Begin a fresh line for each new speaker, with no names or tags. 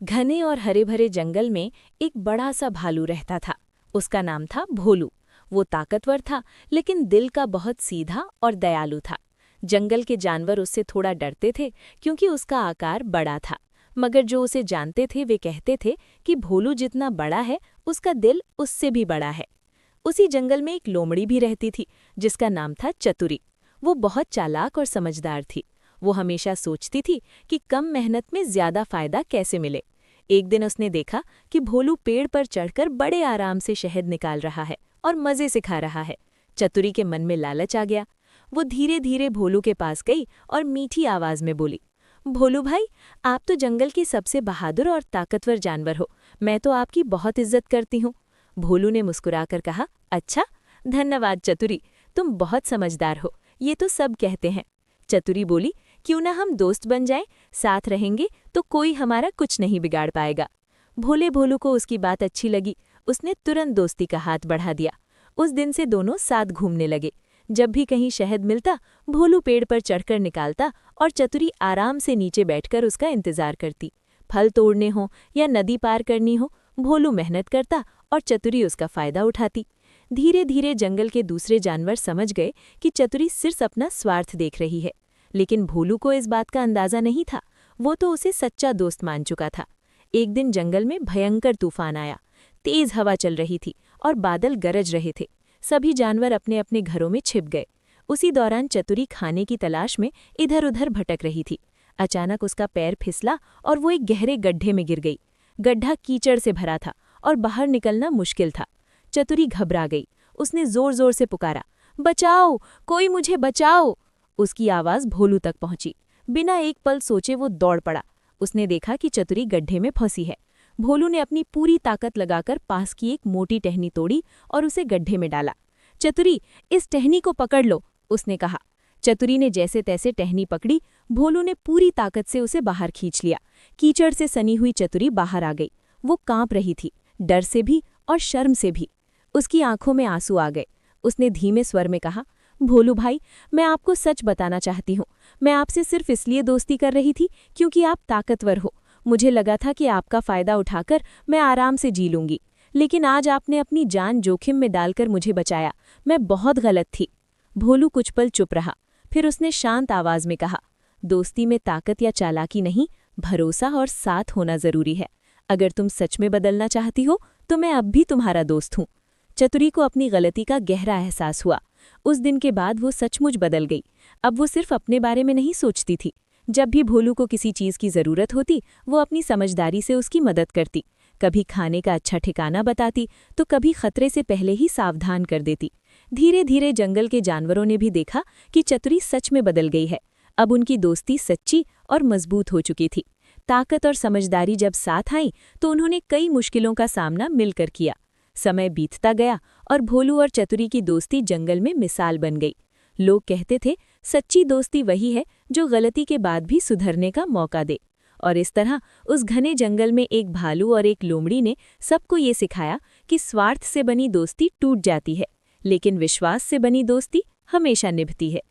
घने और हरे भरे जंगल में एक बड़ा सा भालू रहता था। उसका नाम था भोलू। वो ताकतवर था, लेकिन दिल का बहुत सीधा और दयालु था। जंगल के जानवर उससे थोड़ा डरते थे, क्योंकि उसका आकार बड़ा था। मगर जो उसे जानते थे वे कहते थे कि भोलू जितना बड़ा है, उसका दिल उससे भी बड़ा है। उसी जंगल में एक लोमड़ी भी रहती थी, जिसका नाम था चतुरी। वो बहुत चालाक और समझदार थी। वो हमेशा सोचती थी कि कम मेहनत में ज्यादा फायदा कैसे मिले। एक दिन उसने देखा कि भोलू पेड़ पर चढ़कर बड़े आराम से शहद निकाल रहा है और मजे से खा रहा है। चतुरी के मन में लालच आ गया। वो धीरे धीरे भोलू के पास गई और मीठी आवाज में बोली, भोलू भाई, आप तो जंगल के सबसे बहादुर और ताकतवर जानवर हो। मैं तो आपकी बहुत इज्जत करती हूँ। भोलू ने मुस्कुराकर कहा, अच्छा, धन्यवाद चतुरी, तुम बहुत समझदार हो, ये तो सब कहते हैं। चतुरी बोली, क्यों ना हम दोस्त बन जाएं, साथ रहेंगे तो कोई हमारा कुछ नहीं बिगाड़ पाएगा। भोले भोलू को उसकी बात अच्छी लगी। उसने तुरंत दोस्ती का हाथ बढ़ा दिया। उस दिन से दोनों साथ घूमने लगे। जब भी कहीं शहद मिलता, भोलू पेड़ पर चढ़कर निकालता और चतुरी आराम से नीचे बैठकर उसका इंतजार करती। फल तोड़ने हो या नदी पार करनी हो, भोलू मेहनत करता और चतुरी उसका फायदा उठाती। धीरे धीरे जंगल के दूसरे जानवर समझ गए कि चतुरी सिर्फ अपना स्वार्थ देख रही है, लेकिन भोलू को इस बात का अंदाजा नहीं था। वो तो उसे सच्चा दोस्त मान चुका था। एक दिन जंगल में भयंकर तूफान आया। तेज हवा चल रही थी और बादल गरज रहे थे। सभी जानवर अपने अपने घरों में छिप गए। उसी दौरान चतुरी खाने की तलाश में इधर उधर भटक रही थी। अचानक उसका पैर फिसला और वो एक गहरे गड्ढे में गिर गई। गड्ढा कीचड़ से भरा था और बाहर निकलना मुश्किल था। चतुरी घबरा गई। उसने जोर जोर से पुकारा, बचाओ, कोई मुझे बचाओ। उसकी आवाज भोलू तक पहुंची। बिना एक पल सोचे वो दौड़ पड़ा। उसने देखा कि चतुरी गड्ढे में फंसी है। भोलू ने अपनी पूरी ताकत लगाकर पास की एक मोटी टहनी तोड़ी और उसे गड्ढे में डाला। चतुरी, इस टहनी को पकड़ लो, उसने कहा। चतुरी ने जैसे तैसे टहनी पकड़ी। भोलू ने पूरी ताकत से उसे बाहर खींच लिया। कीचड़ से सनी हुई चतुरी बाहर आ गई। वो कांप रही थी, डर से भी और शर्म से भी। उसकी आंखों में आंसू आ गए। उसने धीमे स्वर में कहा, भोलू भाई, मैं आपको सच बताना चाहती हूँ। मैं आपसे सिर्फ इसलिए दोस्ती कर रही थी क्योंकि आप ताकतवर हो। मुझे लगा था कि आपका फायदा उठाकर मैं आराम से जी लूंगी, लेकिन आज आपने अपनी जान जोखिम में डालकर मुझे बचाया। मैं बहुत गलत थी। भोलू कुछ पल चुप रहा। फिर उसने शांत आवाज में कहा, दोस्ती में ताकत या चालाकी नहीं, भरोसा और साथ होना जरूरी है। अगर तुम सच में बदलना चाहती हो तो मैं अब भी तुम्हारा दोस्त हूँ। चतुरी को अपनी गलती का गहरा एहसास हुआ। उस दिन के बाद वो सचमुच बदल गई। अब वो सिर्फ अपने बारे में नहीं सोचती थी। जब भी भोलू को किसी चीज की जरूरत होती, वो अपनी समझदारी से उसकी मदद करती। कभी खाने का अच्छा ठिकाना बताती, तो कभी खतरे से पहले ही सावधान कर देती। धीरे धीरे जंगल के जानवरों ने भी देखा कि चतुरी सच में बदल गई है। अब उनकी दोस्ती सच्ची और मजबूत हो चुकी थी। ताकत और समझदारी जब साथ आई तो उन्होंने कई मुश्किलों का सामना मिलकर किया। समय बीतता गया और भोलू और चतुरी की दोस्ती जंगल में मिसाल बन गई। लोग कहते थे, सच्ची दोस्ती वही है जो गलती के बाद भी सुधरने का मौका दे। और इस तरह उस घने जंगल में एक भालू और एक लोमड़ी ने सबको ये सिखाया कि स्वार्थ से बनी दोस्ती टूट जाती है, लेकिन विश्वास से बनी दोस्ती हमेशा निभती है।